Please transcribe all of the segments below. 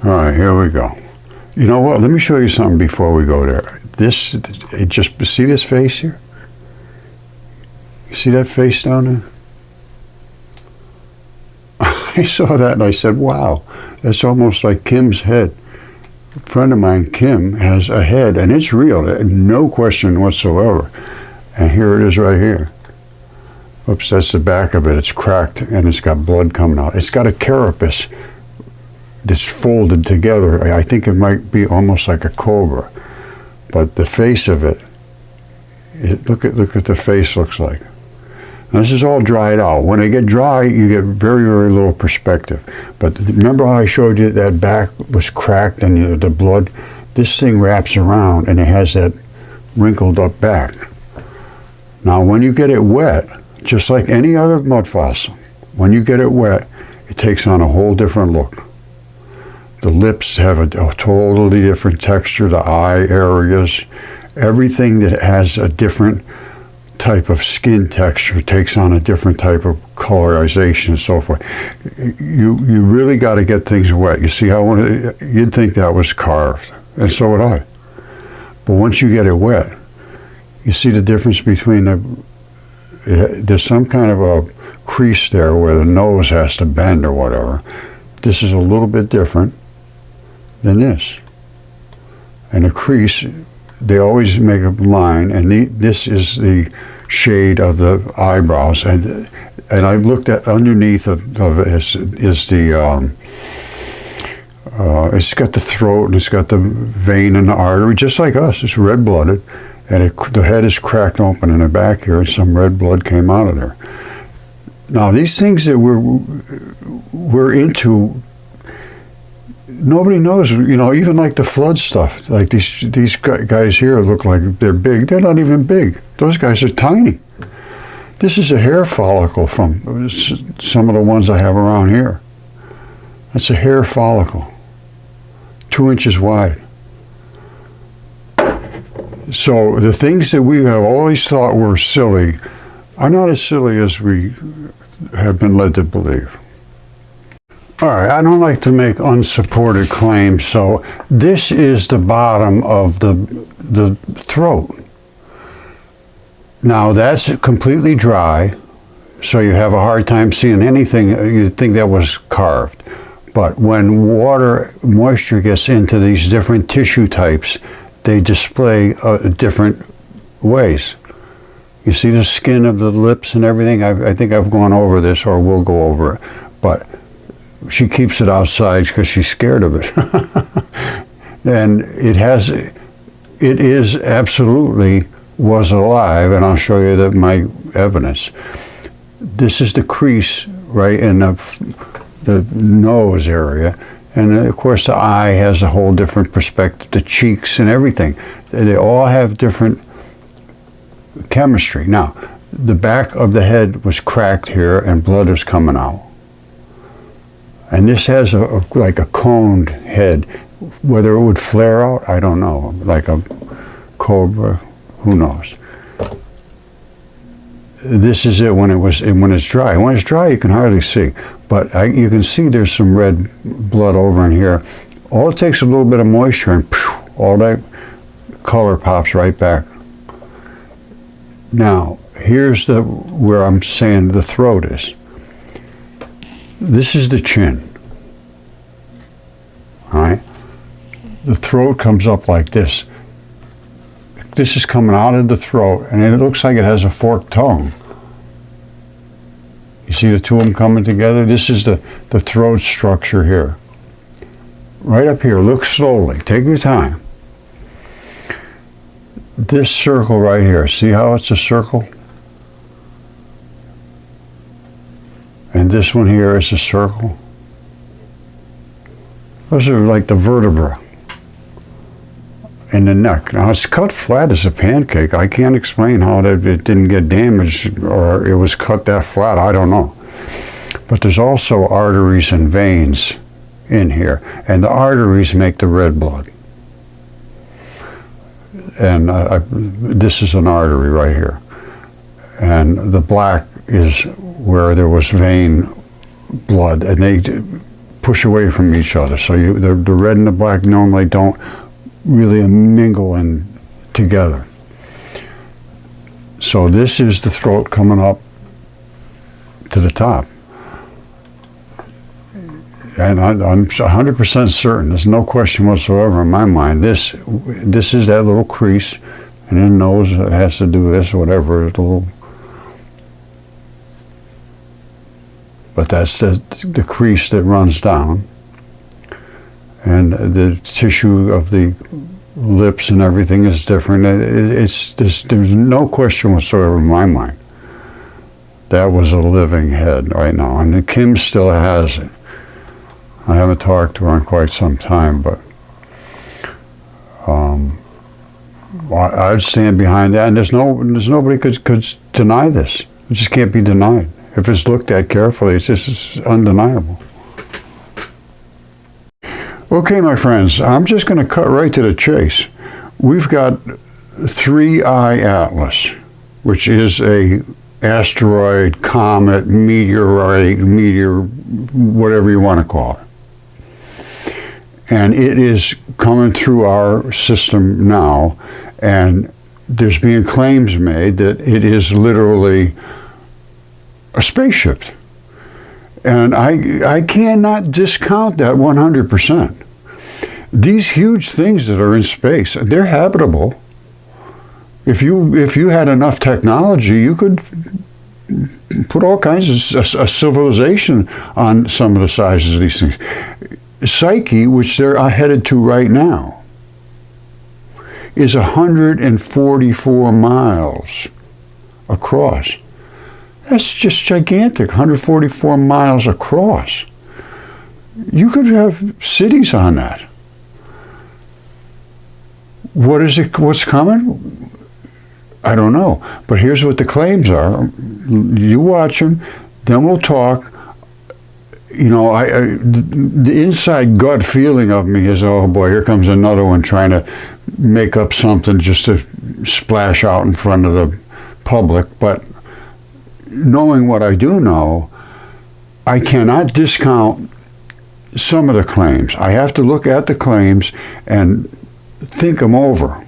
All right, here we go. You know what? Let me show you something before we go there. See this face here? You see that face down there? I saw that and I said, wow, that's almost like Kim's head. A friend of mine, Kim, has a head, and it's real, no question whatsoever. And here it is right here. Oops, that's the back of it. It's cracked and it's got blood coming out. It's got a carapace that's folded together. I think it might be almost like a cobra. But the face of it, look at the face looks like. Now, this is all dried out. When they get dry, you get very, very little perspective. But remember how I showed you that back was cracked and the blood? This thing wraps around and it has that wrinkled up back. Now, when you get it wet, just like any other mud fossil, when you get it wet, it takes on a whole different look. The lips have a totally different texture, the eye areas, everything that has a different type of skin texture takes on a different type of colorization and so forth. You really got to get things wet. You see how you'd think that was carved, and so would I. But once you get it wet, you see the difference between there's some kind of a crease there where the nose has to bend or whatever. This is a little bit different than this. And a crease, they always make a line, and this is the shade of the eyebrows, and I've looked at underneath of it is the it's got the throat and it's got the vein and the artery, just like us. It's red-blooded, and the head is cracked open in the back here, and some red blood came out of there. Now, these things that we're into, nobody knows, even like the flood stuff. Like these guys here look like they're big. They're not even big. Those guys are tiny. This is a hair follicle from some of the ones I have around here. That's a hair follicle, 2 inches wide. So the things that we have always thought were silly are not as silly as we have been led to believe. All right, I don't like to make unsupported claims, so this is the bottom of the throat. Now, that's completely dry, so you have a hard time seeing anything. You'd think that was carved. But when moisture gets into these different tissue types, they display different ways. You see the skin of the lips and everything? I think I've gone over this, or will go over it. But she keeps it outside because she's scared of it. And it is absolutely was alive, and I'll show you my evidence. This is the crease right in the nose area, and of course the eye has a whole different perspective, the cheeks and everything. They all have different chemistry. Now, the back of the head was cracked here and blood is coming out. And this has like a coned head. Whether it would flare out, I don't know. Like a cobra, who knows? This is it when it's dry. When it's dry, you can hardly see, but you can see there's some red blood over in here. All it takes a little bit of moisture, and all that color pops right back. Now, here's where I'm saying the throat is. This is the chin. All right? The throat comes up like this. This is coming out of the throat, and it looks like it has a forked tongue. You see the two of them coming together? This is the throat structure here. Right up here, look slowly, take your time. This circle right here, see how it's a circle? And this one here is a circle. Those are like the vertebra in the neck. Now it's cut flat as a pancake. I can't explain how it didn't get damaged, or it was cut that flat, I don't know. But there's also arteries and veins in here, and the arteries make the red blood. And this is an artery right here. And the black is where there was vein blood, and they push away from each other. So the red and the black normally don't really mingle in together. So this is the throat coming up to the top. And I'm 100% certain, there's no question whatsoever in my mind, this is that little crease, and then nose has to do this, whatever, little. But that's the crease that runs down, and the tissue of the lips and everything is different. There's no question whatsoever in my mind. That was a living head right now, and Kim still has it. I haven't talked to her in quite some time, but I'd stand behind that, and there's nobody could deny this. It just can't be denied. If it's looked at carefully, it's undeniable. Okay, my friends, I'm just going to cut right to the chase. We've got 3I Atlas, which is a asteroid, comet, meteorite, whatever you want to call it. And it is coming through our system now, and there's being claims made that it is literally a spaceship. And I cannot discount that 100%. These huge things that are in space, they're habitable. If you had enough technology, you could put all kinds of a civilization on some of the sizes of these things. Psyche, which they're headed to right now, is 144 miles across. That's just gigantic, 144 miles across. You could have cities on that. What is it? What's coming? I don't know. But here's what the claims are. You watch them, then we'll talk. You know, the inside gut feeling of me is, oh boy, here comes another one trying to make up something just to splash out in front of the public. But knowing what I do know, I cannot discount some of the claims. I have to look at the claims and think them over.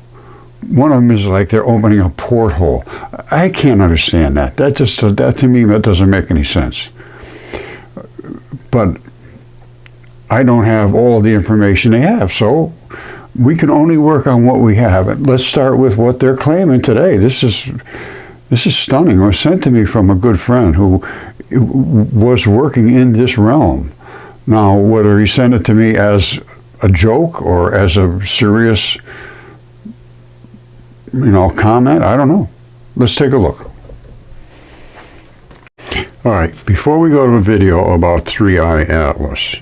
One of them is like they're opening a porthole. I can't understand that. That to me, that doesn't make any sense. But I don't have all the information they have, so we can only work on what we have. And let's start with what they're claiming today. This is stunning. It was sent to me from a good friend who was working in this realm. Now, whether he sent it to me as a joke or as a serious, comment, I don't know. Let's take a look. All right, before we go to a video about 3I Atlas,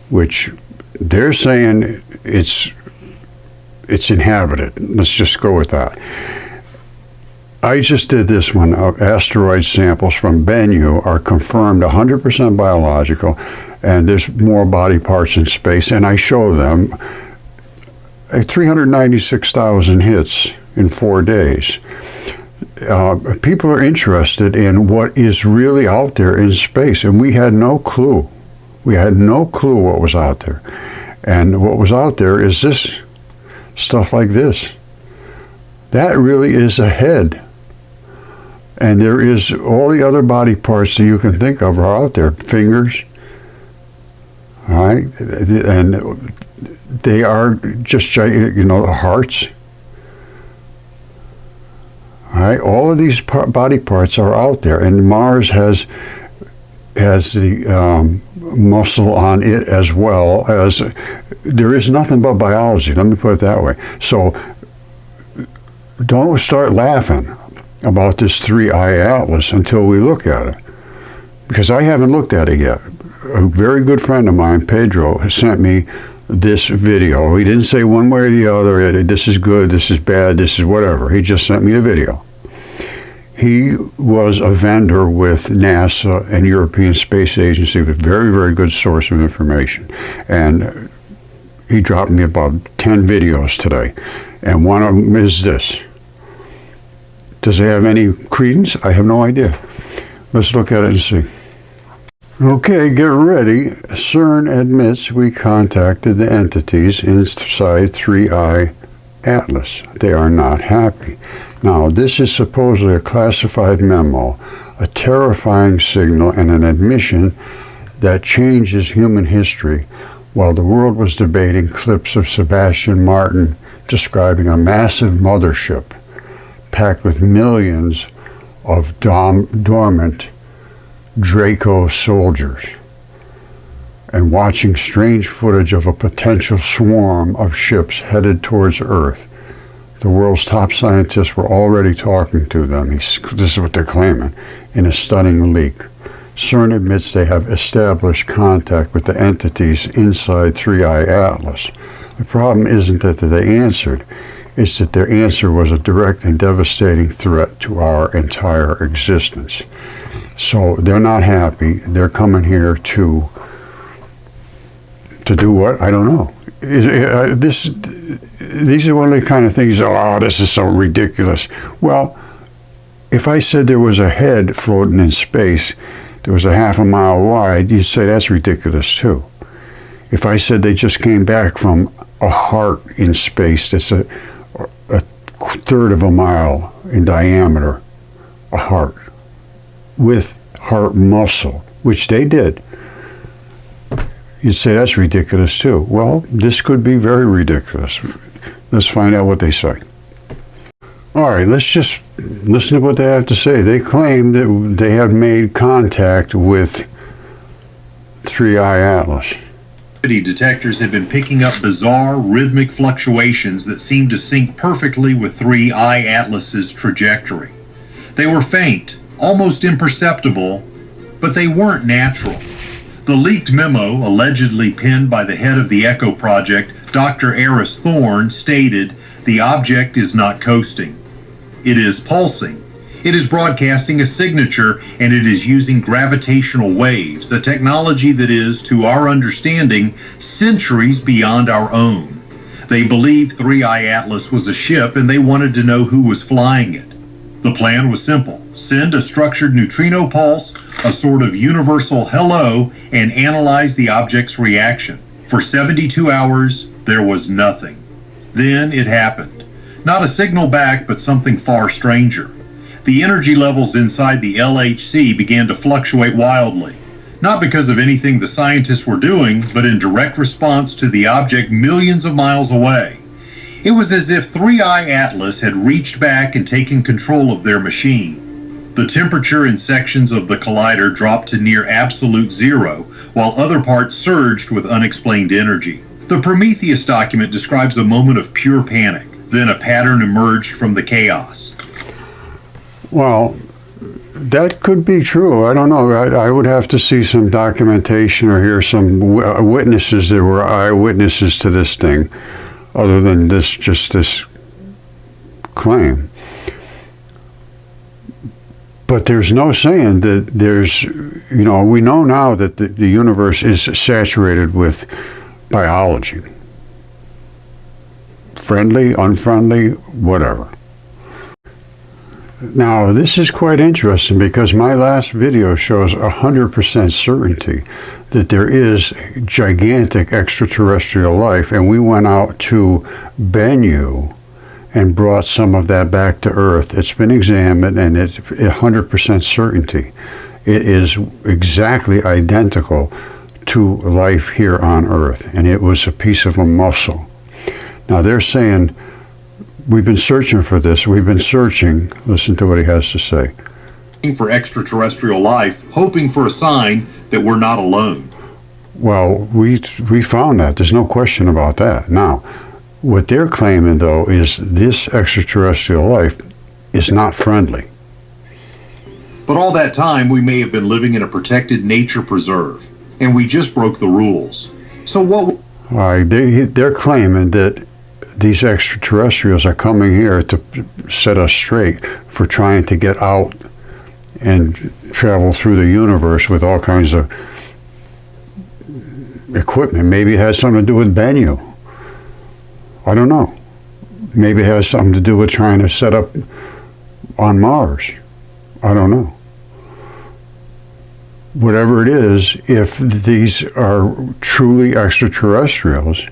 which they're saying it's inhabited. Let's just go with that. I just did this one. Asteroid samples from Bennu are confirmed 100% biological, and there's more body parts in space, and I show them 396,000 hits in 4 days. People are interested in what is really out there in space, and we had no clue. We had no clue what was out there. And what was out there is this, stuff like this. That really is a head. And there is all the other body parts that you can think of are out there. Fingers, all right? And they are just, hearts. All right, all of these body parts are out there, and Mars has the muscle on it as well as. There is nothing but biology. Let me put it that way. So don't start laughing about this 3I Atlas until we look at it, because I haven't looked at it yet. A very good friend of mine, Pedro, has sent me this video. He didn't say one way or the other, this is good, this is bad, this is whatever. He just sent me a video. He was a vendor with NASA and European Space Agency with very, very good source of information. And he dropped me about 10 videos today. And one of them is this. Does it have any credence? I have no idea. Let's look at it and see. Okay, get ready. CERN admits we contacted the entities inside 3I Atlas. They are not happy. Now, this is supposedly a classified memo, a terrifying signal, and an admission that changes human history. While the world was debating clips of Sebastian Martin describing a massive mothership packed with millions of dormant Draco soldiers, and watching strange footage of a potential swarm of ships headed towards Earth. The world's top scientists were already talking to them. This is what they're claiming in a stunning leak. CERN admits they have established contact with the entities inside 3I Atlas. The problem isn't that they answered, it's that their answer was a direct and devastating threat to our entire existence. So they're not happy. They're coming here to do what? I don't know. These are one of the kind of things, oh, this is so ridiculous. Well, if I said there was a head floating in space that was a half a mile wide, you'd say that's ridiculous too. If I said they just came back from a heart in space that's a third of a mile in diameter, a heart, with heart muscle, which they did, you'd say that's ridiculous too. Well, this could be very ridiculous. Let's find out what they say. All right, let's just listen to what they have to say. They claim that they have made contact with 3I Atlas. Detectors have been picking up bizarre rhythmic fluctuations that seem to sync perfectly with 3I Atlas's trajectory. They were faint, almost imperceptible, but they weren't natural. The leaked memo, allegedly penned by the head of the ECHO project, Dr. Eris Thorne, stated, "The object is not coasting. It is pulsing. It is broadcasting a signature, and it is using gravitational waves, a technology that is, to our understanding, centuries beyond our own." They believed 3I Atlas was a ship, and they wanted to know who was flying it. The plan was simple. Send a structured neutrino pulse, a sort of universal hello, and analyze the object's reaction. For 72 hours, there was nothing. Then it happened. Not a signal back, but something far stranger. The energy levels inside the LHC began to fluctuate wildly, not because of anything the scientists were doing, but in direct response to the object millions of miles away. It was as if 3I Atlas had reached back and taken control of their machine. The temperature in sections of the collider dropped to near absolute zero, while other parts surged with unexplained energy. The Prometheus document describes a moment of pure panic. Then a pattern emerged from the chaos. Well, that could be true. I don't know. I would have to see some documentation or hear some witnesses that were eyewitnesses to this thing, other than this claim. But there's no saying that there's, we know now that the universe is saturated with biology. Friendly, unfriendly, whatever. Now, this is quite interesting because my last video shows 100% certainty that there is gigantic extraterrestrial life, and we went out to Bennu and brought some of that back to Earth. It's been examined, and it's 100% certainty. It is exactly identical to life here on Earth, and it was a piece of a muscle. Now, they're saying, we've been searching for this. We've been searching. Listen to what he has to say. For extraterrestrial life, hoping for a sign that we're not alone. Well, we found that. There's no question about that. Now, what they're claiming, though, is this extraterrestrial life is not friendly. But all that time, we may have been living in a protected nature preserve, and we just broke the rules. So what... All right, they're claiming that these extraterrestrials are coming here to set us straight for trying to get out and travel through the universe with all kinds of equipment. Maybe it has something to do with Bennu. I don't know. Maybe it has something to do with trying to set up on Mars. I don't know. whatever it is, if these are truly extraterrestrials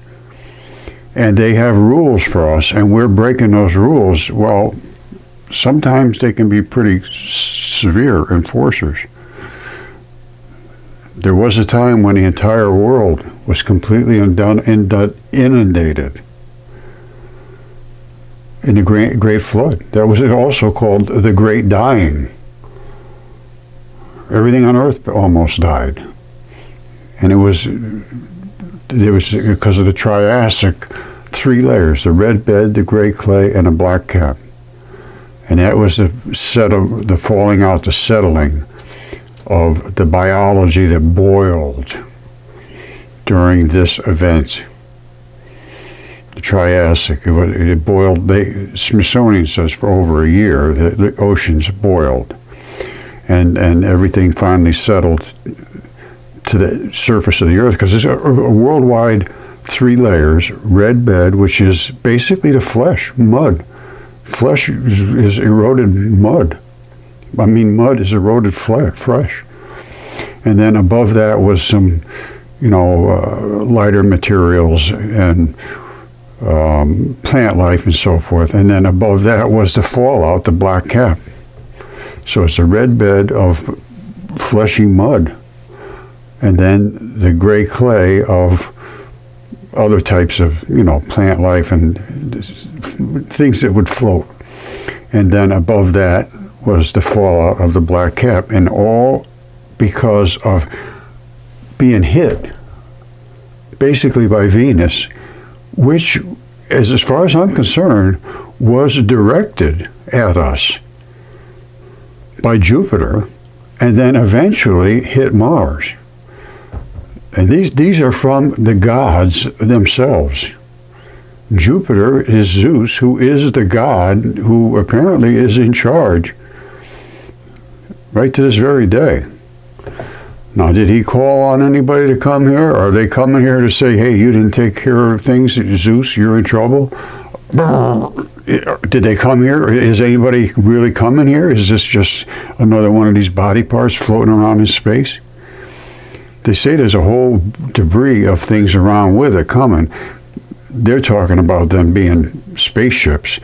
and they have rules for us and we're breaking those rules, well, sometimes they can be pretty severe enforcers. There was a time when the entire world was completely inundated in the Great Flood. That was also called the Great Dying. Everything on Earth almost died. And it was because of the Triassic 3 layers, the red bed, the gray clay, and a black cap. And that was the falling out, the settling of the biology that boiled during this event. The Triassic, it boiled, Smithsonian says for over a year, the oceans boiled. And everything finally settled to the surface of the Earth, because it's a worldwide 3 layers, red bed, which is basically the flesh, mud. Flesh is eroded mud. I mean, mud is eroded flesh. And then above that was some, lighter materials and plant life and so forth. And then above that was the fallout, the black cap. So it's a red bed of fleshy mud. And then the gray clay of other types of, plant life and things that would float. And then above that was the fallout of the black cap. And all because of being hit, basically by Venus, which, as far as I'm concerned, was directed at us by Jupiter, and then eventually hit Mars. And these are from the gods themselves. Jupiter is Zeus, who is the god who apparently is in charge right to this very day. Now, did he call on anybody to come here? Are they coming here to say, hey, you didn't take care of things, Zeus, you're in trouble? Did they come here? Is anybody really coming here? Is this just another one of these body parts floating around in space? They say there's a whole debris of things around with it coming. They're talking about them being spaceships.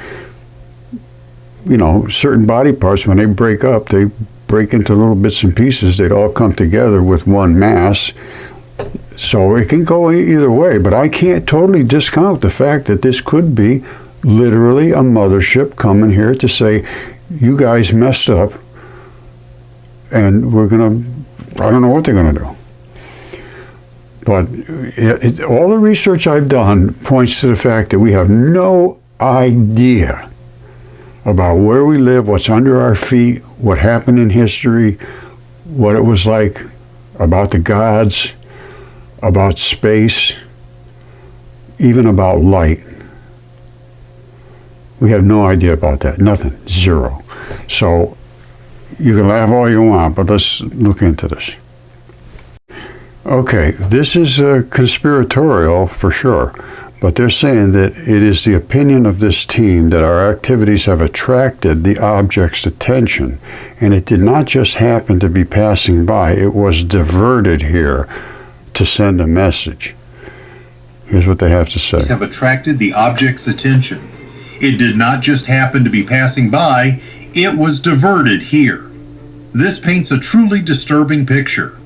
Certain body parts, when they break up, they break into little bits and pieces. They'd all come together with one mass. So it can go either way, but I can't totally discount the fact that this could be literally a mothership coming here to say, you guys messed up, and I don't know what they're going to do. But all the research I've done points to the fact that we have no idea about where we live, what's under our feet, what happened in history, what it was like, about the gods, about space, even about light. We have no idea about that. Nothing. Zero. So you can laugh all you want, but let's look into this. Okay, this is conspiratorial for sure, but they're saying that it is the opinion of this team that our activities have attracted the object's attention, and it did not just happen to be passing by, it was diverted here to send a message. Here's what they have to say. Have attracted the object's attention. It did not just happen to be passing by, it was diverted here. This paints a truly disturbing picture.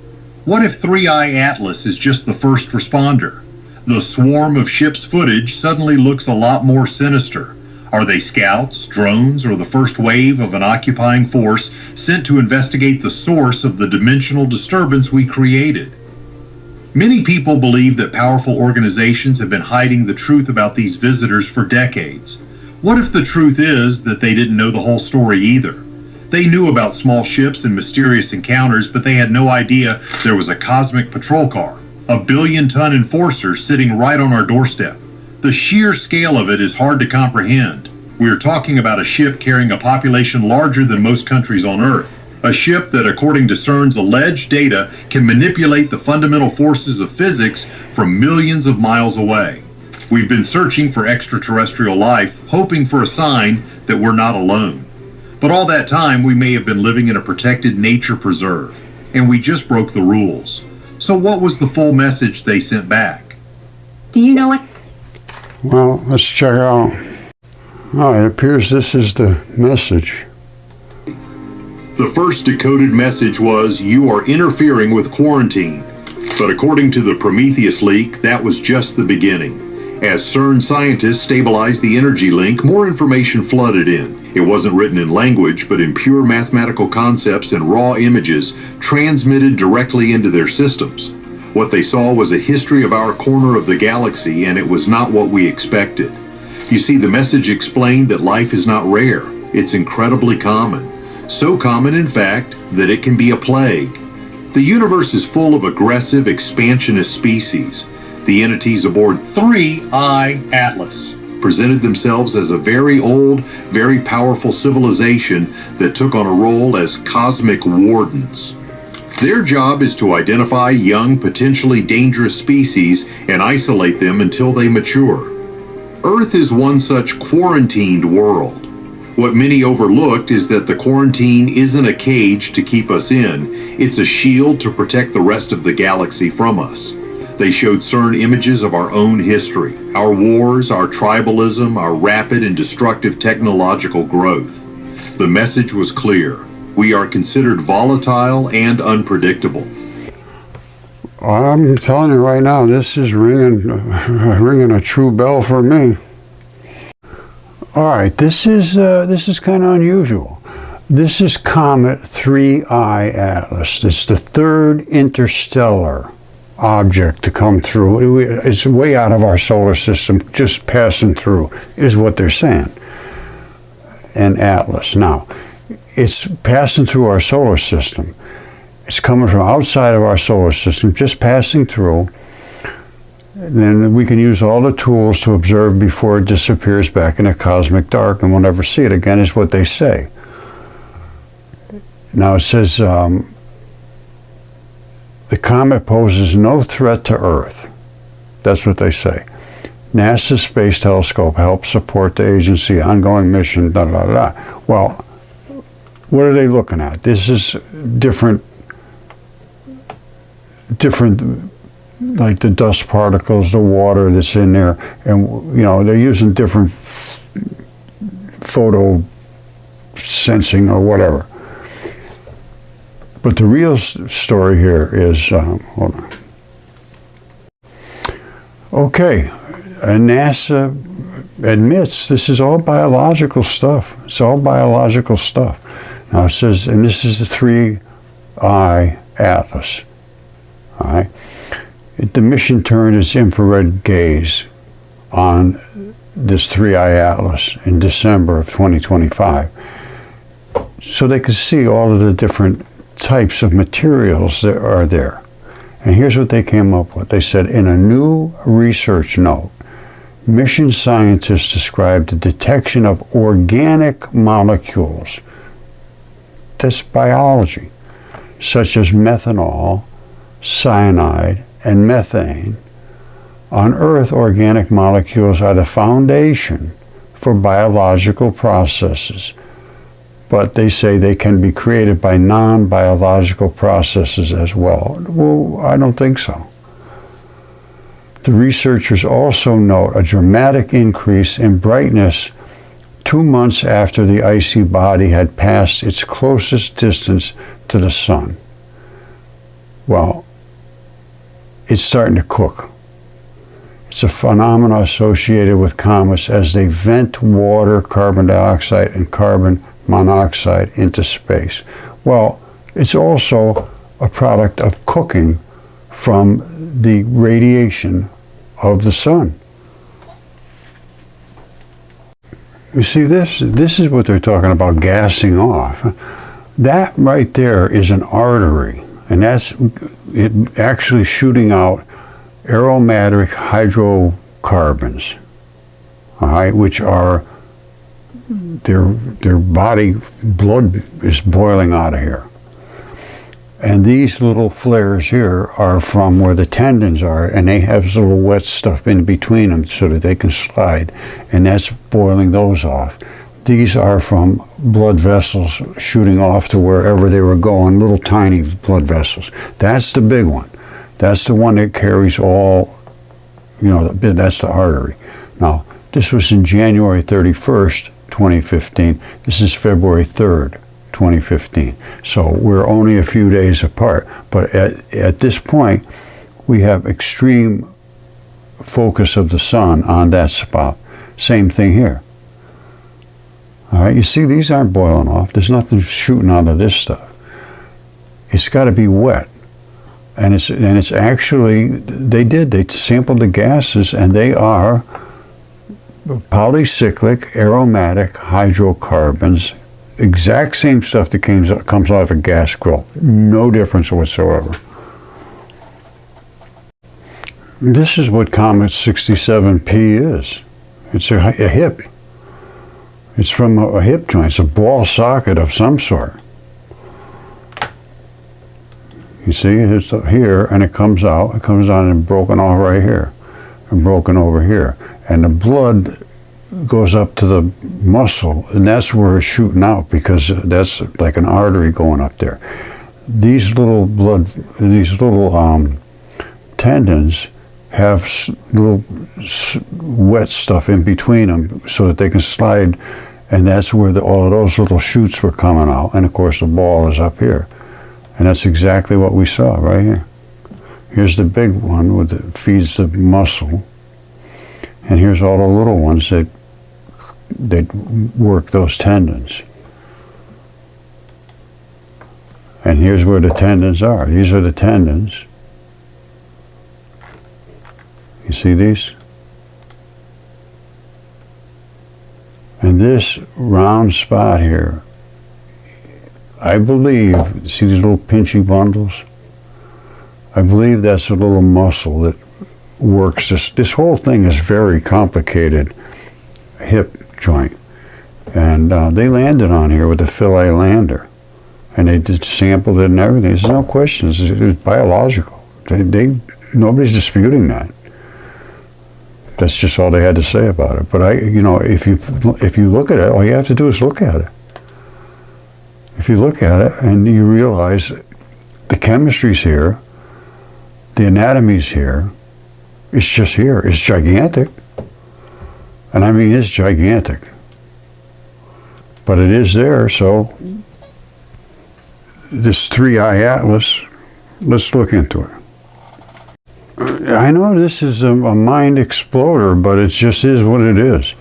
What if 3i Atlas is just the first responder? The swarm of ships' footage suddenly looks a lot more sinister. Are they scouts, drones, or the first wave of an occupying force sent to investigate the source of the dimensional disturbance we created? Many people believe that powerful organizations have been hiding the truth about these visitors for decades. What if the truth is that they didn't know the whole story either? They knew about small ships and mysterious encounters, but they had no idea there was a cosmic patrol car, a billion-ton enforcer sitting right on our doorstep. The sheer scale of it is hard to comprehend. We are talking about a ship carrying a population larger than most countries on Earth. A ship that, according to CERN's alleged data, can manipulate the fundamental forces of physics from millions of miles away. We've been searching for extraterrestrial life, hoping for a sign that we're not alone. But all that time, we may have been living in a protected nature preserve. and we just broke the rules. So what was the full message they sent back? Do you know what? Well, let's check out. Oh, it appears this is the message. The first decoded message was, "You are interfering with quarantine." But according to the Prometheus leak, that was just the beginning. As CERN scientists stabilized the energy link, more information flooded in. It wasn't written in language, but in pure mathematical concepts and raw images transmitted directly into their systems. What they saw was a history of our corner of the galaxy, and it was not what we expected. You see, the message explained that life is not rare. It's incredibly common. So common, in fact, that it can be a plague. The universe is full of aggressive, expansionist species. The entities aboard 3I Atlas presented themselves as a very old, very powerful civilization that took on a role as cosmic wardens. Their job is to identify young, potentially dangerous species and isolate them until they mature. Earth is one such quarantined world. What many overlooked is that the quarantine isn't a cage to keep us in, it's a shield to protect the rest of the galaxy from us. They showed CERN images of our own history, our wars, our tribalism, our rapid and destructive technological growth. The message was clear. We are considered volatile and unpredictable. I'm telling you right now, this is ringing a true bell for me. All right, this is kind of unusual. This is Comet 3I Atlas. It's the third interstellar object to come through. It's way out of our solar system, just passing through, is what they're saying. And Atlas. Now, it's passing through our solar system. It's coming from outside of our solar system, just passing through. And then we can use all the tools to observe before it disappears back in the cosmic dark, and we'll never see it again, is what they say. Now it says, the comet poses no threat to Earth. That's what they say. NASA's Space Telescope helps support the agency's ongoing mission, da da da. Well, what are they looking at? This is different, like the dust particles, the water that's in there, and they're using different photo sensing or whatever. But the real story here is, hold on. Okay, and NASA admits this is all biological stuff. It's all biological stuff. Now it says, and this is the 3I Atlas. All right. The mission turned its infrared gaze on this 3I Atlas in December of 2025, so they could see all of the different types of materials that are there. And here's what they came up with. They said, in a new research note, mission scientists described the detection of organic molecules, that's biology, such as methanol, cyanide, and methane. On Earth, organic molecules are the foundation for biological processes, but they say they can be created by non-biological processes as well. Well, I don't think so. The researchers also note a dramatic increase in brightness 2 months after the icy body had passed its closest distance to the sun. Well, it's starting to cook. It's a phenomenon associated with comets as they vent water, carbon dioxide, and carbon monoxide into space. Well, it's also a product of cooking from the radiation of the sun. You see this? This is what they're talking about, gassing off. That right there is an artery, and that's it actually shooting out aromatic hydrocarbons, all right, which are their body blood is boiling out of here. And these little flares here are from where the tendons are, and they have little wet stuff in between them so that they can slide, and that's boiling those off. these are from blood vessels shooting off to wherever they were going, little tiny blood vessels. That's the big one. That's the one that carries all, that's the artery. Now, this was in January 31st, 2015. This is February 3rd, 2015. So we're only a few days apart. But at this point, we have extreme focus of the sun on that spot. Same thing here. All right, you see, these aren't boiling off. There's nothing shooting out of this stuff. It's got to be wet. And it's actually, they sampled the gases, and they are polycyclic aromatic hydrocarbons, exact same stuff that comes off a gas grill. No difference whatsoever. This is what Comet 67P is. It's a hip. It's from a hip joint. It's a ball socket of some sort. You see, it's here, and it comes out. It comes out and broken off right here, and broken over here. And the blood goes up to the muscle, and that's where it's shooting out, because that's like an artery going up there. These little tendons have little wet stuff in between them so that they can slide, and that's where all of those little shoots were coming out. And of course the ball is up here, and that's exactly what we saw right here. Here's the big one that feeds the muscle, and here's all the little ones that work those tendons. And here's where the tendons are. These are the tendons. You see these? And this round spot here, I believe, see these little pinchy bundles? I believe that's a little muscle that works. This whole thing is very complicated hip joint. And they landed on here with a Philae lander. And they just sampled it and everything. There's no question. It was biological. Nobody's disputing that. That's just all they had to say about it. But if you look at it, all you have to do is look at it. If you look at it and you realize the chemistry's here, the anatomy's here, it's just here. It's gigantic. And I mean, it's gigantic. But it is there, so this 3-eye atlas, let's look into it. I know this is a mind exploder, but it just is what it is.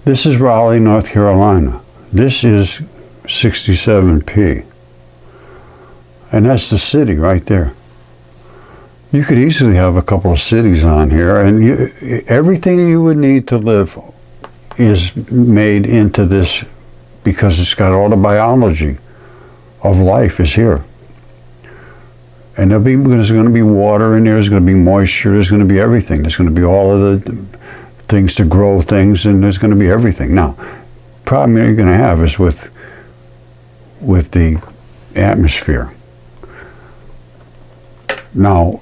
This is Raleigh, North Carolina. This is 67P. And that's the city right there. You could easily have a couple of cities on here, and everything you would need to live is made into this, because it's got all the biology of life is here. And there's going to be water in there, there's going to be moisture, there's going to be everything. There's going to be all of the things to grow things, and there's going to be everything. Now, the problem you're going to have is with the atmosphere. Now,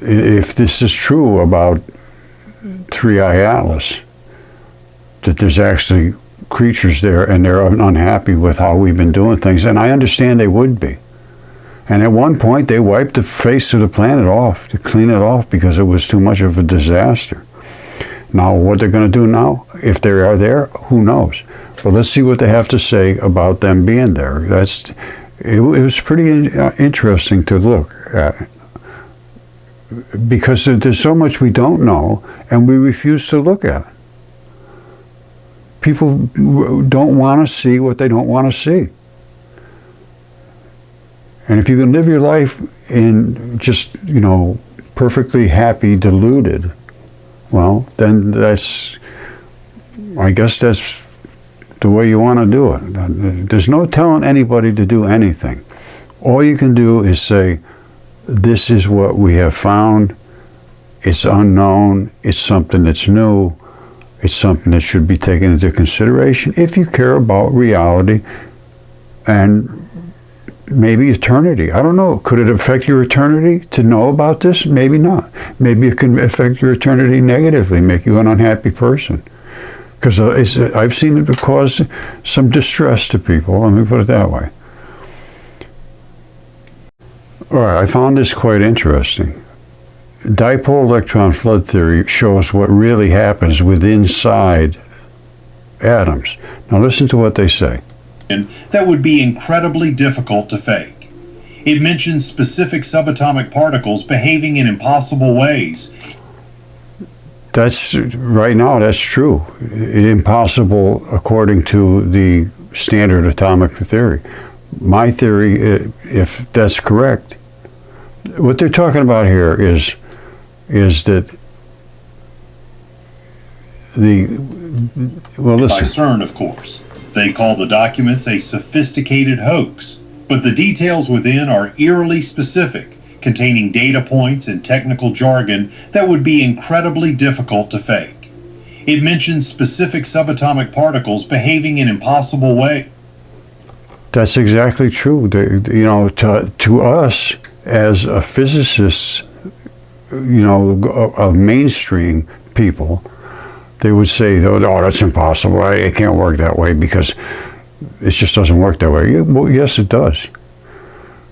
if this is true about 3-eye atlas, that there's actually creatures there and they're unhappy with how we've been doing things, and I understand they would be. And at one point they wiped the face of the planet off to clean it off because it was too much of a disaster. Now what they're going to do now, if they are there, who knows? But let's see what they have to say about them being there. It was pretty interesting to look at, because there's so much we don't know and we refuse to look at. People don't want to see what they don't want to see. And if you can live your life in just, perfectly happy, deluded, well, then I guess that's the way you want to do it. There's no telling anybody to do anything. All you can do is say, this is what we have found. It's unknown. It's something that's new. It's something that should be taken into consideration if you care about reality and maybe eternity. I don't know. Could it affect your eternity to know about this? Maybe not. Maybe it can affect your eternity negatively, make you an unhappy person. Because I've seen it cause some distress to people, let me put it that way. All right, I found this quite interesting. Dipole electron flood theory shows what really happens inside atoms. Now listen to what they say. That would be incredibly difficult to fake. It mentions specific subatomic particles behaving in impossible ways. That's right now, that's true. Impossible according to the standard atomic theory. My theory, if that's correct, what they're talking about here is that by CERN, of course. They call the documents a sophisticated hoax, but the details within are eerily specific, containing data points and technical jargon that would be incredibly difficult to fake. It mentions specific subatomic particles behaving in impossible ways. That's exactly true. To us as a physicists, of mainstream people, they would say, "Oh, that's impossible. It can't work that way because it just doesn't work that way." Well, yes, it does.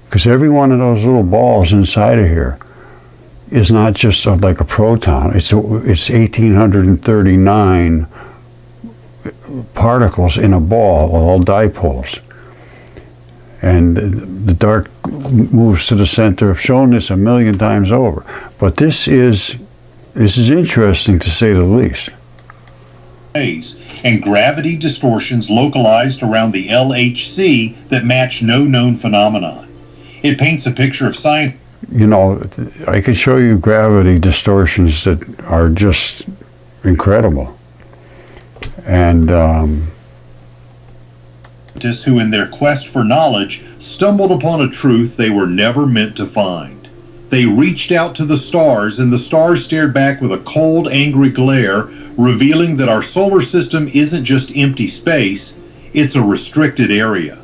Because every one of those little balls inside of here is not just like a proton. It's 1,839 particles in a ball, all dipoles. And the dark moves to the center. I've shown this a million times over. But this is interesting to say the least. And gravity distortions localized around the LHC that match no known phenomenon. It paints a picture of science. I could show you gravity distortions that are just incredible. And who in their quest for knowledge stumbled upon a truth they were never meant to find. They reached out to the stars, and the stars stared back with a cold, angry glare, revealing that our solar system isn't just empty space, it's a restricted area.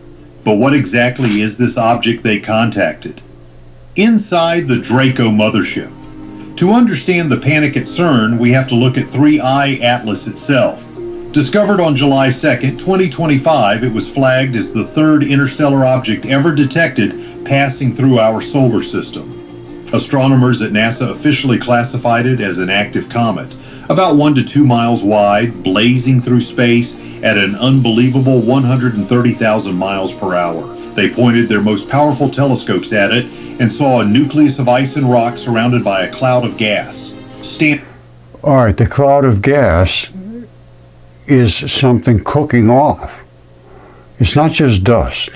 But what exactly is this object they contacted? Inside the Draco mothership. To understand the panic at CERN, we have to look at 3I Atlas itself. Discovered on July 2nd, 2025, it was flagged as the third interstellar object ever detected passing through our solar system. Astronomers at NASA officially classified it as an active comet, about 1 to 2 miles wide, blazing through space at an unbelievable 130,000 miles per hour. They pointed their most powerful telescopes at it and saw a nucleus of ice and rock surrounded by a cloud of gas. All right, the cloud of gas is something cooking off. It's not just dust.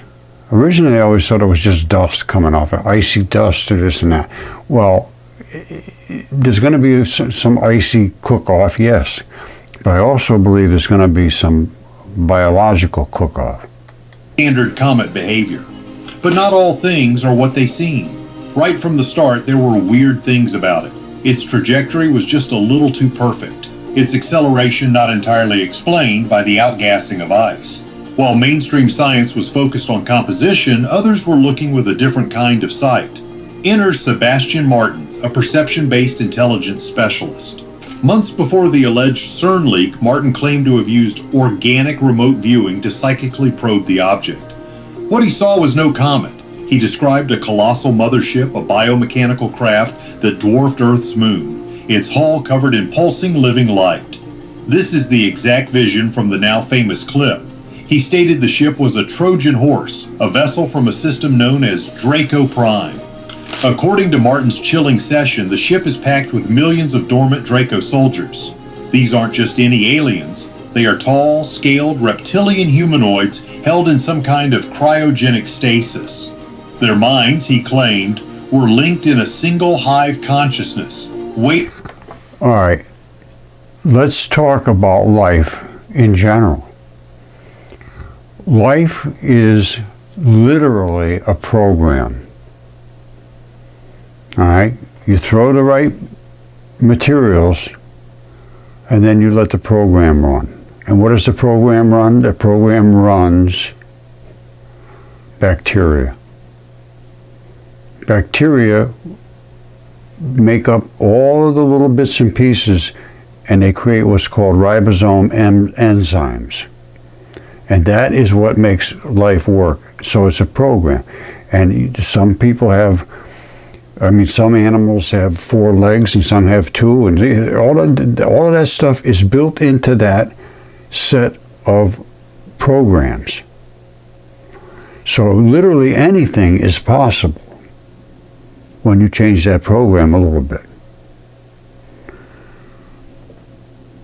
Originally, I always thought it was just dust coming off, icy dust or this and that. Well, there's going to be some icy cook-off, yes. But I also believe there's going to be some biological cook-off. Standard comet behavior. But not all things are what they seem. Right from the start, there were weird things about it. Its trajectory was just a little too perfect. Its acceleration not entirely explained by the outgassing of ice. While mainstream science was focused on composition, others were looking with a different kind of sight. Enter Sebastian Martin, a perception-based intelligence specialist. Months before the alleged CERN leak, Martin claimed to have used organic remote viewing to psychically probe the object. What he saw was no comet. He described a colossal mothership, a biomechanical craft that dwarfed Earth's moon, its hull covered in pulsing living light. This is the exact vision from the now famous clip. He stated the ship was a Trojan horse, a vessel from a system known as Draco Prime. According to Martin's chilling session, the ship is packed with millions of dormant Draco soldiers. These aren't just any aliens. They are tall, scaled, reptilian humanoids held in some kind of cryogenic stasis. Their minds, he claimed, were linked in a single hive consciousness. All right, let's talk about life in general. Life is literally a program. All right, you throw the right materials and then you let the program run. And what does the program run? The program runs bacteria. Bacteria make up all of the little bits and pieces and they create what's called ribosome enzymes. And that is what makes life work. So it's a program. And some people have, some animals have 4 legs and some have 2, and all of that stuff is built into that set of programs. So literally anything is possible when you change that program a little bit.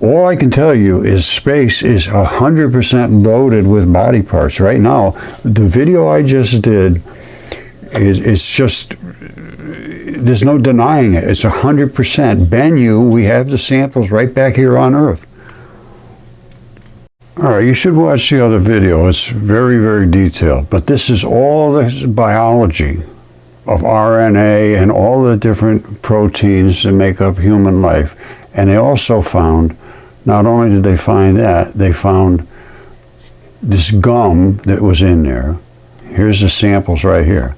All I can tell you is space is 100% loaded with body parts. Right now, the video I just did is just, there's no denying it. It's 100%. Bennu, we have the samples right back here on Earth. All right, you should watch the other video. It's very, very detailed. But this is all this biology of RNA and all the different proteins that make up human life. And they also found, not only did they find that, they found this gum that was in there. Here's the samples right here.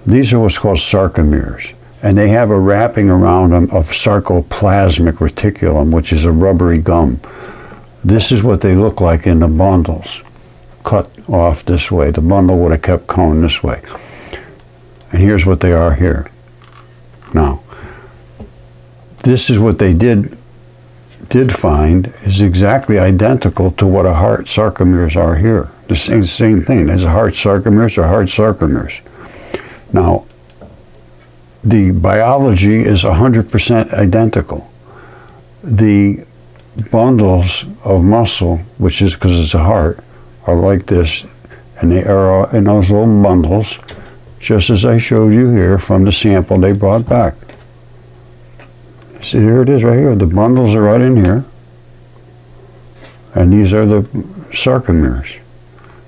These are what's called sarcomeres. And they have a wrapping around them of sarcoplasmic reticulum, which is a rubbery gum. This is what they look like in the bundles, cut off this way. The bundle would have kept going this way. And here's what they are here. Now, this is what they did find is exactly identical to what a heart sarcomeres are here. The same thing. There's a heart sarcomeres or heart sarcomeres. Now, the biology is 100% identical. The bundles of muscle, which is because it's a heart, are like this, and they are in those little bundles, just as I showed you here from the sample they brought back. See, here it is right here. The bundles are right in here, and these are the sarcomeres.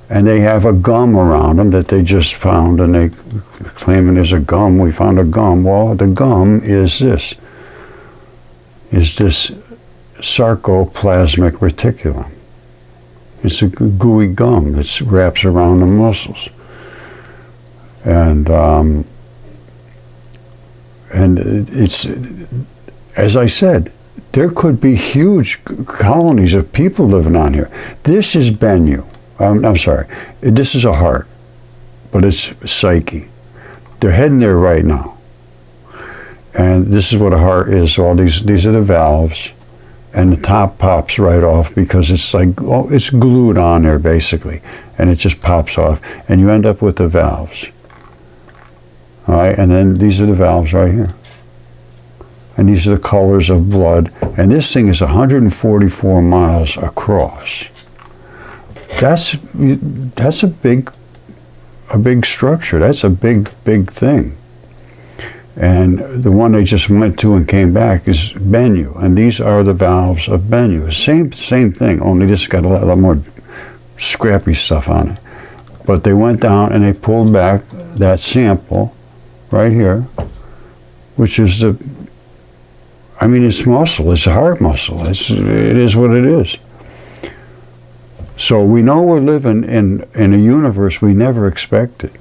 And they have a gum around them that they just found, and they claiming there's a gum. We found a gum. Well, the gum is this sarcoplasmic reticulum. It's a gooey gum that wraps around the muscles. And it's, as I said, there could be huge colonies of people living on here. This is Bennu. I'm sorry. This is a heart, but it's psyche. They're heading there right now. And this is what a heart is. So all these are the valves, and the top pops right off because it's like, oh, it's glued on there basically, and it just pops off, and you end up with the valves. All right, and then these are the valves right here. And these are the colors of blood. And this thing is 144 miles across. That's a big structure. That's a big thing. And the one they just went to and came back is Bennu. And these are the valves of Bennu. Same thing, only this got a lot more scrappy stuff on it. But they went down and they pulled back that sample right here, which is it's muscle. It's a heart muscle. It is what it is. So we know we're living in a universe we never expected.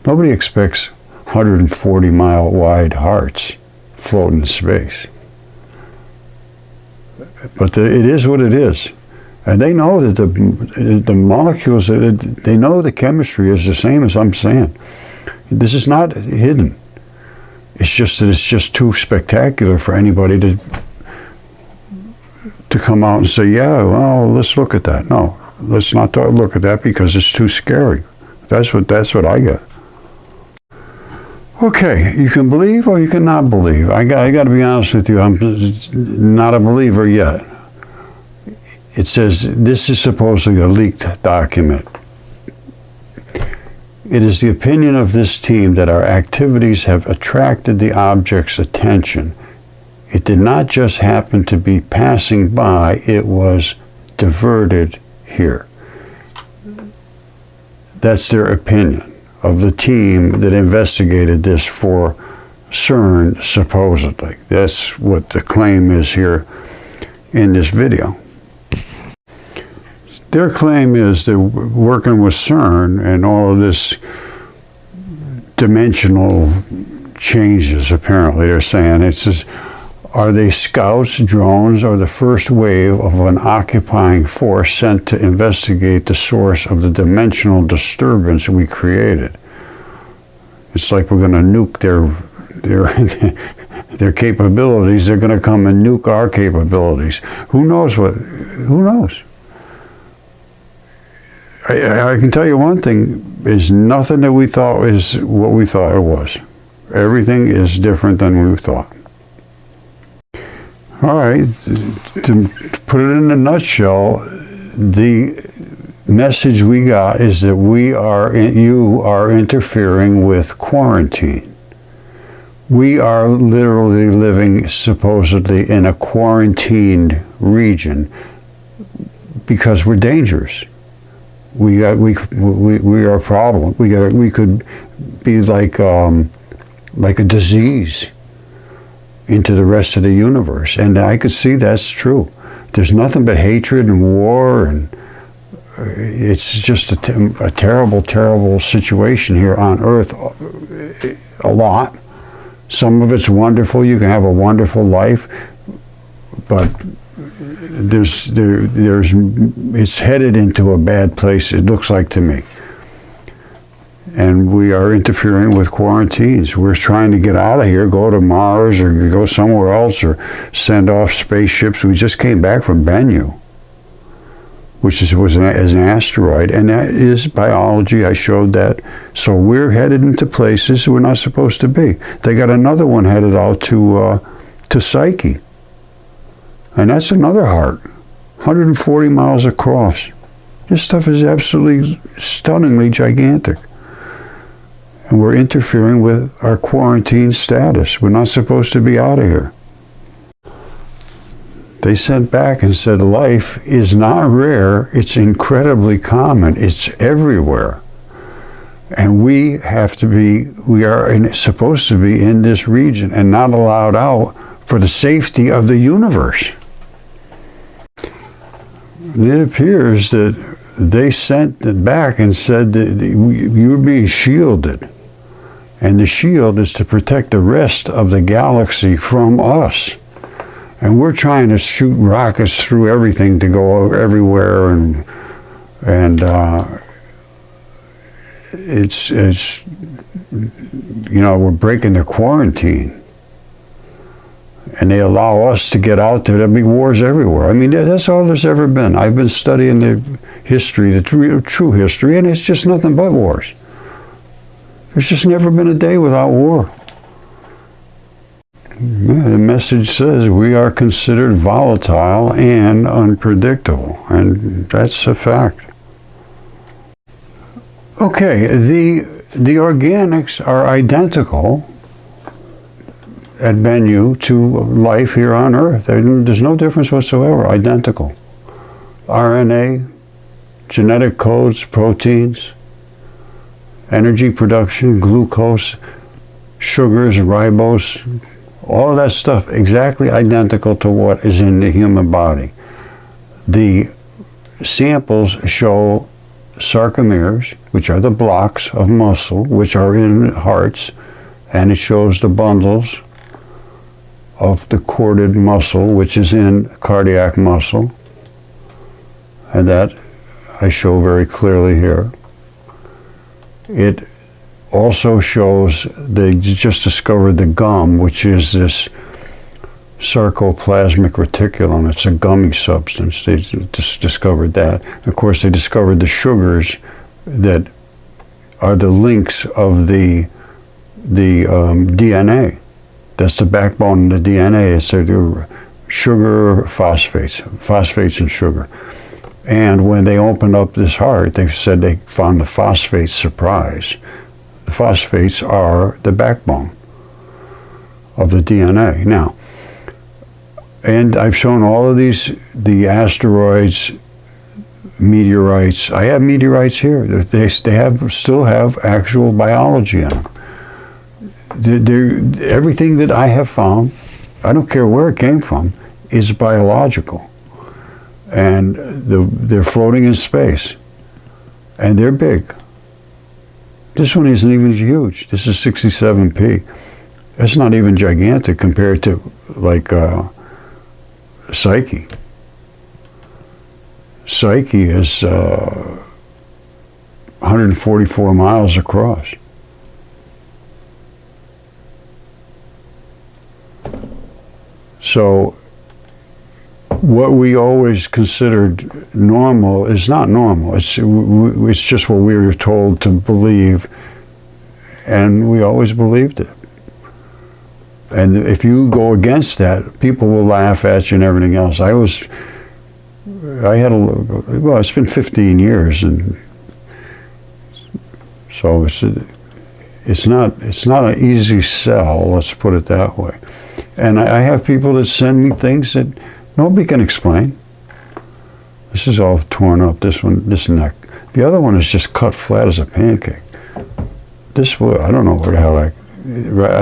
Nobody expects 140-mile wide hearts floating in space. But it is what it is. And they know that the molecules, they know the chemistry is the same as I'm saying. This is not hidden. It's just that it's just too spectacular for anybody to come out and say, yeah, well, let's look at that. No, let's not look at that because it's too scary. That's what I get. Okay, you can believe or you can not believe. I got to be honest with you, I'm not a believer yet. It says this is supposedly a leaked document. It is the opinion of this team that our activities have attracted the object's attention. It did not just happen to be passing by, it was diverted here. That's their opinion of the team that investigated this for CERN, supposedly. That's what the claim is here in this video. Their claim is they're working with CERN and all of this dimensional changes, apparently. They're saying it's just Are they scouts, drones, or the first wave of an occupying force sent to investigate the source of the dimensional disturbance we created? It's like we're going to nuke their capabilities. They're going to come and nuke our capabilities. Who knows what? Who knows? I can tell you one thing: is nothing that we thought is what we thought it was. Everything is different than we thought. All right, to put it in a nutshell, the message we got is that you are interfering with quarantine. We are literally living supposedly in a quarantined region because we're dangerous. We are a problem. We could be like a disease into the rest of the universe, and I could see that's true. There's nothing but hatred and war, and it's just a terrible, terrible situation here on Earth. A lot. Some of it's wonderful. You can have a wonderful life, but it's headed into a bad place. It looks like to me. And we are interfering with quarantines. We're trying to get out of here, go to Mars or go somewhere else or send off spaceships. We just came back from Bennu, which was an asteroid, and that is biology. I showed that. So we're headed into places we're not supposed to be. They got another one headed out to Psyche, and that's another heart, 140 miles across. This stuff is absolutely stunningly gigantic. And we're interfering with our quarantine status. We're not supposed to be out of here. They sent back and said life is not rare, it's incredibly common, it's everywhere. And we are supposed to be in this region and not allowed out for the safety of the universe. And it appears that they sent it back and said that you're being shielded. And the shield is to protect the rest of the galaxy from us. And we're trying to shoot rockets through everything to go everywhere, and it's we're breaking the quarantine. And they allow us to get out there. There'll be wars everywhere. I mean, that's all there's ever been. I've been studying the history, the true history, and it's just nothing but wars. There's just never been a day without war. Yeah, the message says we are considered volatile and unpredictable, and that's a fact. Okay, the organics are identical at Bennu to life here on Earth. There's no difference whatsoever, identical. RNA, genetic codes, proteins, energy production, glucose, sugars, ribose, all of that stuff exactly identical to what is in the human body. The samples show sarcomeres, which are the blocks of muscle, which are in hearts, and it shows the bundles of the corded muscle, which is in cardiac muscle, and that I show very clearly here. It also shows they just discovered the gum, which is this sarcoplasmic reticulum. It's a gummy substance. They just discovered that. Of course, they discovered the sugars that are the links of the DNA. That's the backbone of the DNA. It's a sugar phosphates and sugar. And when they opened up this heart, they said they found the phosphate surprise. The phosphates are the backbone of the DNA. Now, and I've shown all of the asteroids, meteorites. I have meteorites here. They still have actual biology in them. Everything that I have found, I don't care where it came from, is biological. And they're floating in space. And they're big. This one isn't even huge. This is 67P. That's not even gigantic compared to like Psyche. Psyche is 144 miles across. So what we always considered normal is not normal. It's just what we were told to believe, and we always believed it. And if you go against that, people will laugh at you and everything else. It's been 15 years, and so it's not an easy sell, let's put it that way. And I have people that send me things that nobody can explain. This is all torn up, this neck. The other one is just cut flat as a pancake. This, I don't know where the hell I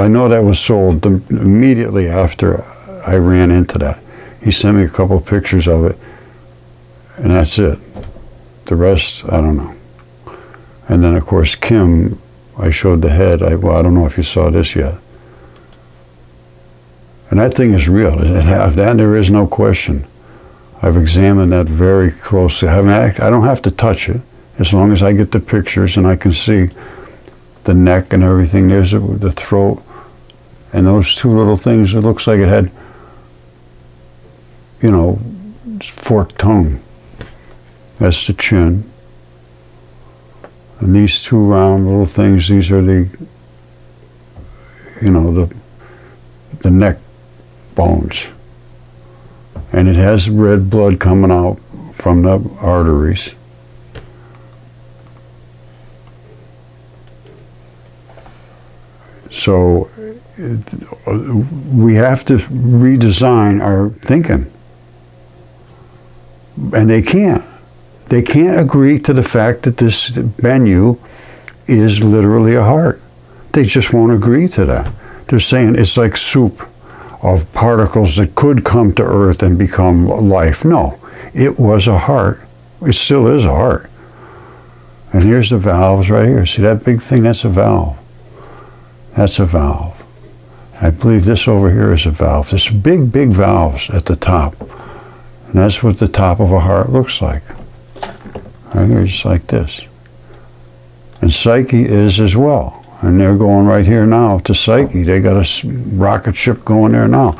know that was sold immediately after I ran into that. He sent me a couple of pictures of it, and that's it. The rest, I don't know. And then, of course, Kim, I showed the head. I don't know if you saw this yet. And that thing is real. That there is no question. I've examined that very closely. I don't have to touch it, as long as I get the pictures and I can see the neck and everything. There's the throat, and those two little things. It looks like it had, forked tongue. That's the chin. And these two round little things, these are the neck bones. And it has red blood coming out from the arteries. So we have to redesign our thinking. And they can't. They can't agree to the fact that this Bennu is literally a heart. They just won't agree to that. They're saying it's like soup of particles that could come to Earth and become life. No, it was a heart. It still is a heart. And here's the valves right here. See that big thing? That's a valve. That's a valve. I believe this over here is a valve. There's big, big valves at the top. And that's what the top of a heart looks like. Right here, just like this. And Psyche is as well. And they're going right here now to Psyche. They got a rocket ship going there now.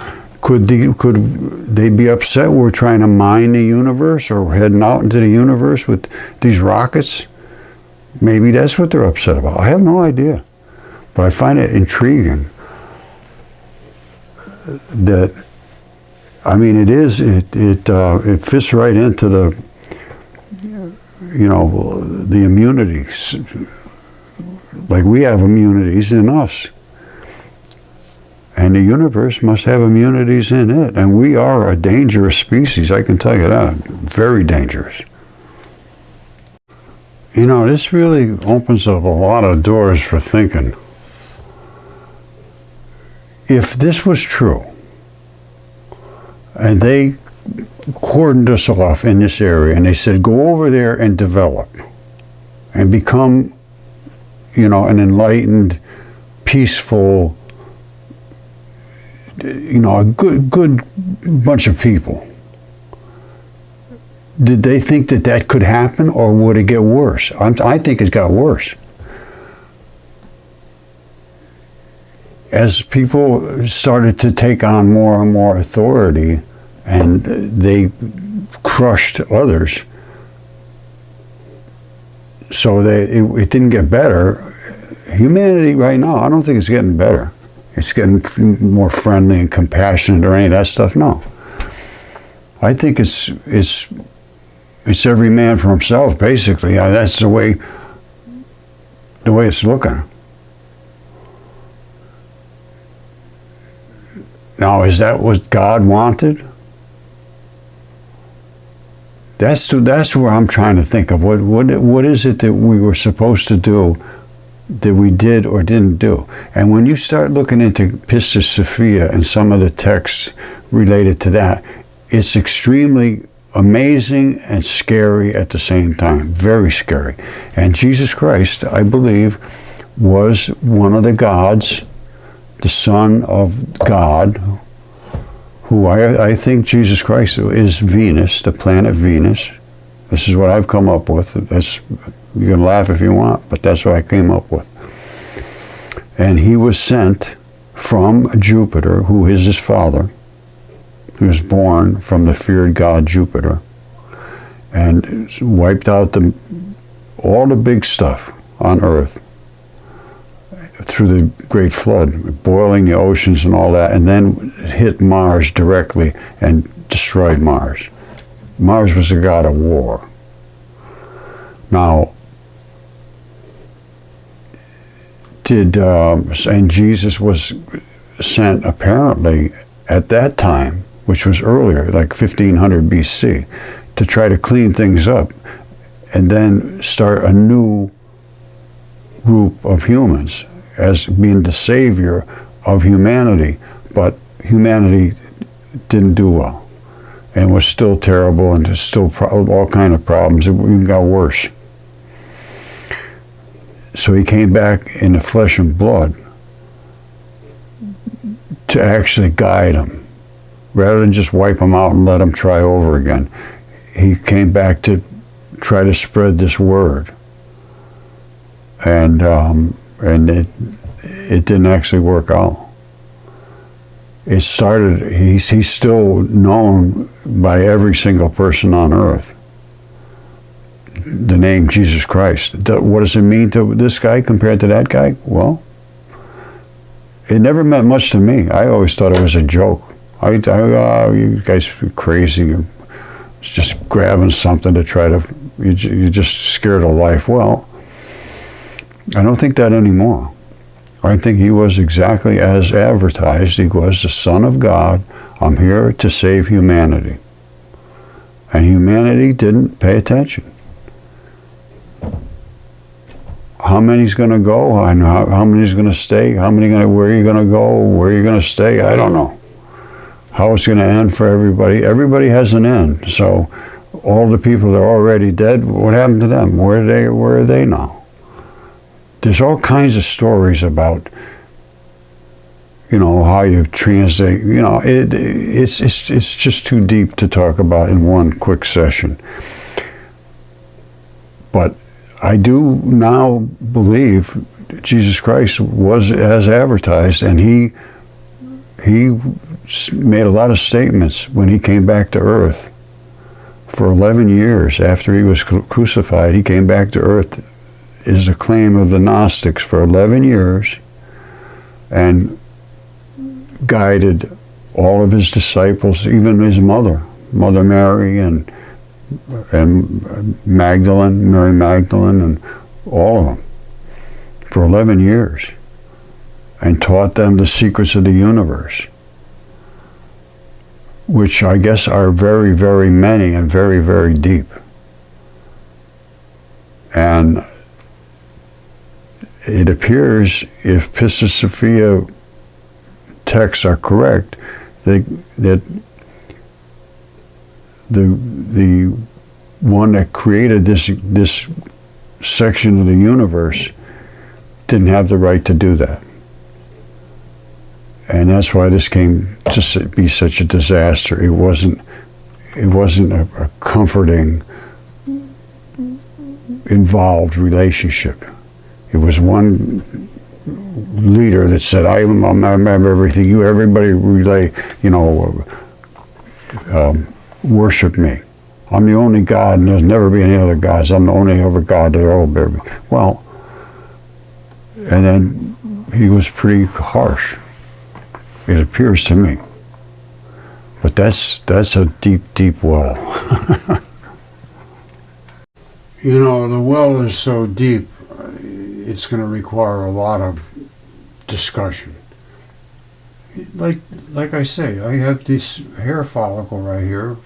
Could they be upset we're trying to mine the universe or heading out into the universe with these rockets? Maybe that's what they're upset about. I have no idea. But I find it intriguing that, it fits right into the immunities. Like we have immunities in us. And the universe must have immunities in it. And we are a dangerous species, I can tell you that. Very dangerous. This really opens up a lot of doors for thinking. If this was true, and they cordoned us off in this area, and they said, go over there and develop, and become, an enlightened, peaceful, a good bunch of people. Did they think that could happen, or would it get worse? I think it got worse. As people started to take on more and more authority, and they crushed others, so it didn't get better. Humanity right now, I don't think it's getting better. It's getting more friendly and compassionate or any of that stuff. No, I think it's every man for himself. Basically, that's the way it's looking. Now, is that what God wanted? That's where I'm trying to think of. What is it that we were supposed to do that we did or didn't do? And when you start looking into Pistis Sophia and some of the texts related to that, it's extremely amazing and scary at the same time. Very scary. And Jesus Christ, I believe, was one of the gods, the Son of God, who I think Jesus Christ is Venus, the planet Venus. This is what I've come up with. You can laugh if you want, but that's what I came up with. And he was sent from Jupiter, who is his father. He was born from the feared god Jupiter, and wiped out all the big stuff on Earth through the Great Flood, boiling the oceans and all that, and then hit Mars directly and destroyed Mars. Mars was a god of war. Now, and Jesus was sent apparently at that time, which was earlier, like 1500 BC, to try to clean things up and then start a new group of humans as being the savior of humanity. But humanity didn't do well and was still terrible, and there's still all kind of problems. It even got worse. So he came back in the flesh and blood to actually guide them, rather than just wipe them out and let them try over again. He came back to try to spread this word, and it didn't actually work out. It started. He's still known by every single person on Earth. The name Jesus Christ. What does it mean to this guy compared to that guy? Well, it never meant much to me. I always thought it was a joke. You guys are crazy. It's just grabbing something to try to, you're just scared of life. Well, I don't think that anymore. I think he was exactly as advertised. He was the Son of God. I'm here to save humanity. And humanity didn't pay attention. How many's going to go? I know how many's going to stay. Where are you going to go? Where are you going to stay? I don't know. How it's going to end for everybody. Everybody has an end. So all the people that are already dead, what happened to them? Where are they now? There's all kinds of stories about, how you translate. It's just too deep to talk about in one quick session. But I do now believe Jesus Christ was as advertised, and he made a lot of statements when he came back to Earth. For 11 years after he was crucified, he came back to Earth, is the claim of the Gnostics, for 11 years, and guided all of his disciples, even his Mother Mary, and Mary Magdalene, and all of them, for 11 years, and taught them the secrets of the universe, which I guess are very, very many and very, very deep. And it appears, if Pistis Sophia texts are correct, that the one that created this section of the universe didn't have the right to do that. And that's why this came to be such a disaster. It wasn't a comforting, involved relationship. It was one leader that said, I have everything. Everybody relay, worship me. I'm the only God, and there's never be any other gods. I'm the only other God there will be. Well, and then he was pretty harsh, it appears to me. But that's a deep, deep well. The well is so deep, it's going to require a lot of discussion. Like I say, I have this hair follicle right here.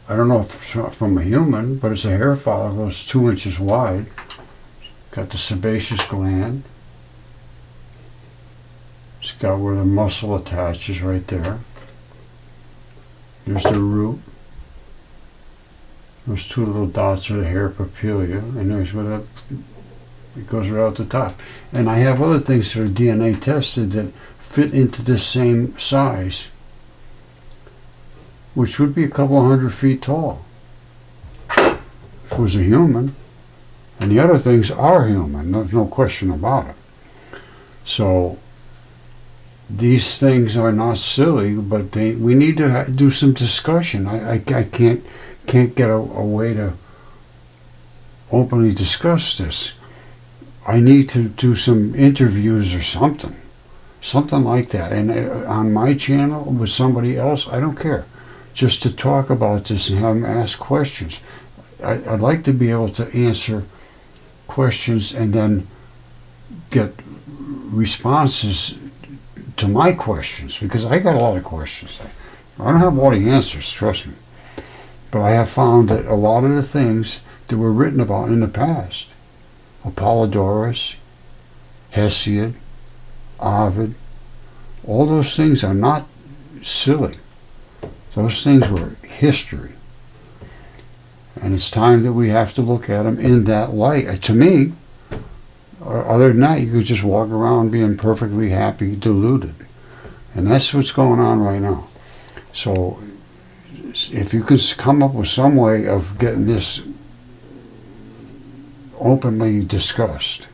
I don't know if it's from a human, but it's a hair follicle. It's 2 inches wide. Got the sebaceous gland. It's got where the muscle attaches right there. There's the root. Those 2 little dots are the hair papilia, and there's where it goes right out the top. And I have other things that are DNA tested that fit into this same size. which would be a couple of 100 feet tall if it was a human. And the other things are human, there's no question about it. So these things are not silly, but we need to do some discussion. I can't get a way to openly discuss this. I need to do some interviews or something like that, and on my channel with somebody else, I don't care, just to talk about this and have them ask questions. I'd like to be able to answer questions and then get responses to my questions, because I got a lot of questions. I don't have all the answers, trust me, but I have found that a lot of the things that were written about in the past, Apollodorus, Hesiod, Ovid, all those things are not silly. Those things were history. And it's time that we have to look at them in that light. To me, other than that, you could just walk around being perfectly happy, deluded. And that's what's going on right now. So if you could come up with some way of getting this openly discussed,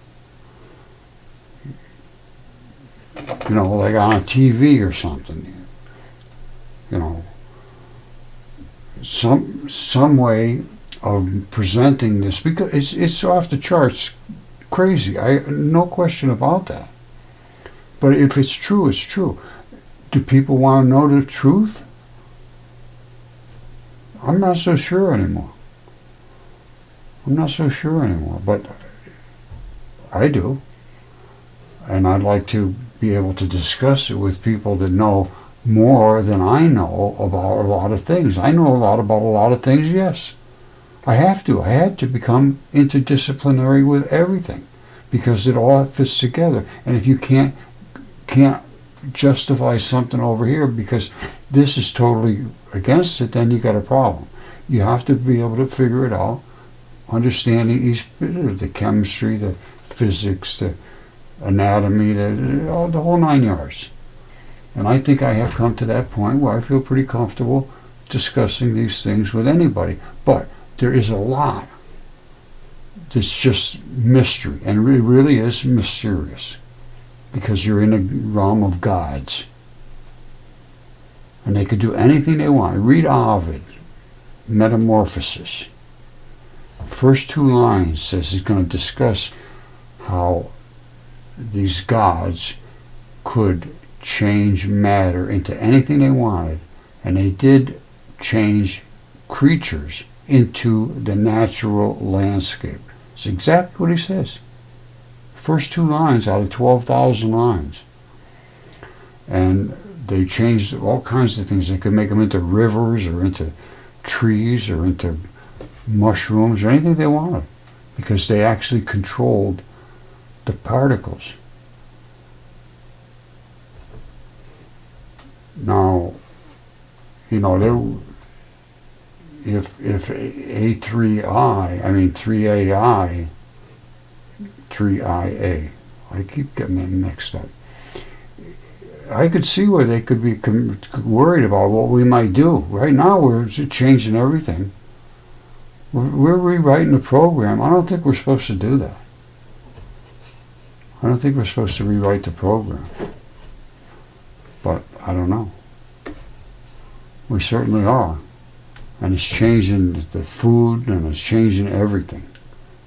you know, like on a TV or something, you know, some way of presenting this, because it's off the charts crazy. No question about that. But if it's true, it's true. Do people want to know the truth? I'm not so sure anymore. But I do. And I'd like to be able to discuss it with people that know more than I know about a lot of things. I know a lot about a lot of things, yes. I have to. I had to become interdisciplinary with everything, because it all fits together. And if you can't justify something over here because this is totally against it, then you got a problem. You have to be able to figure it out, understanding each bit of the chemistry, the physics, the anatomy, the whole 9 yards. And I think I have come to that point where I feel pretty comfortable discussing these things with anybody. But there is a lot that's just mystery, and it really is mysterious, because you're in the realm of gods. And they could do anything they want. Read Ovid, Metamorphosis. First 2 lines says he's going to discuss how these gods could change matter into anything they wanted, and they did change creatures into the natural landscape. It's exactly what he says. First 2 lines out of 12,000 lines. And they changed all kinds of things. They could make them into rivers or into trees or into mushrooms or anything they wanted, because they actually controlled the particles. Now, you know, if A3I, I mean 3AI, 3IA, I keep getting them mixed up. I could see where they could be worried about what we might do. Right now we're changing everything. We're rewriting the program. I don't think we're supposed to do that. I don't think we're supposed to rewrite the program. But I don't know. We certainly are. And it's changing the food, and it's changing everything.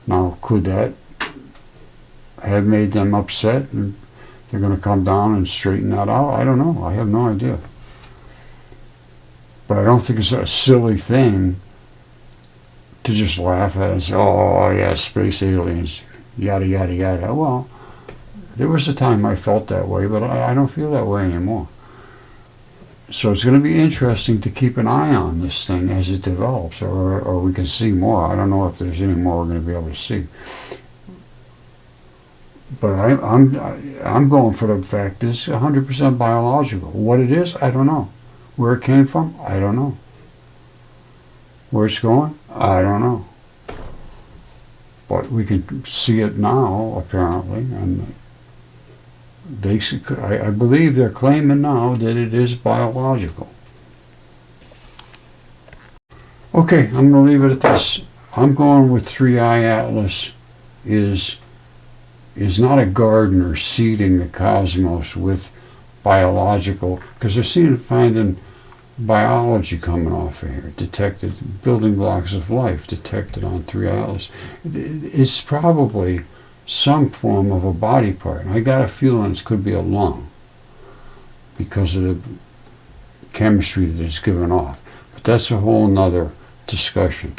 Now, could that have made them upset, and they're going to come down and straighten that out? I don't know. I have no idea. But I don't think it's a silly thing to just laugh at it and say, oh, yeah, space aliens, yada, yada, yada. Well, there was a time I felt that way, but I don't feel that way anymore. So it's going to be interesting to keep an eye on this thing as it develops, or we can see more. I don't know if there's any more we're going to be able to see. But I'm going for the fact that it's 100% biological. What it is, I don't know. Where it came from, I don't know. Where it's going, I don't know. But we can see it now, apparently, and I believe they're claiming now that it is biological. Okay, I'm going to leave it at this. I'm going with 3I Atlas is not a gardener seeding the cosmos with biological, because they're finding biology coming off of here, detected building blocks of life detected on 3I Atlas. It's probably some form of a body part. I got a feeling it could be a lung because of the chemistry that it's given off. But that's a whole nother discussion.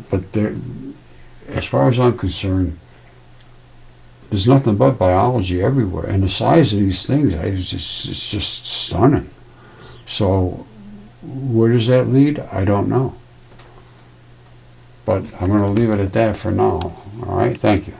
But there, as far as I'm concerned, there's nothing but biology everywhere. And the size of these things, it's just stunning. So where does that lead? I don't know. But I'm going to leave it at that for now. All right, thank you.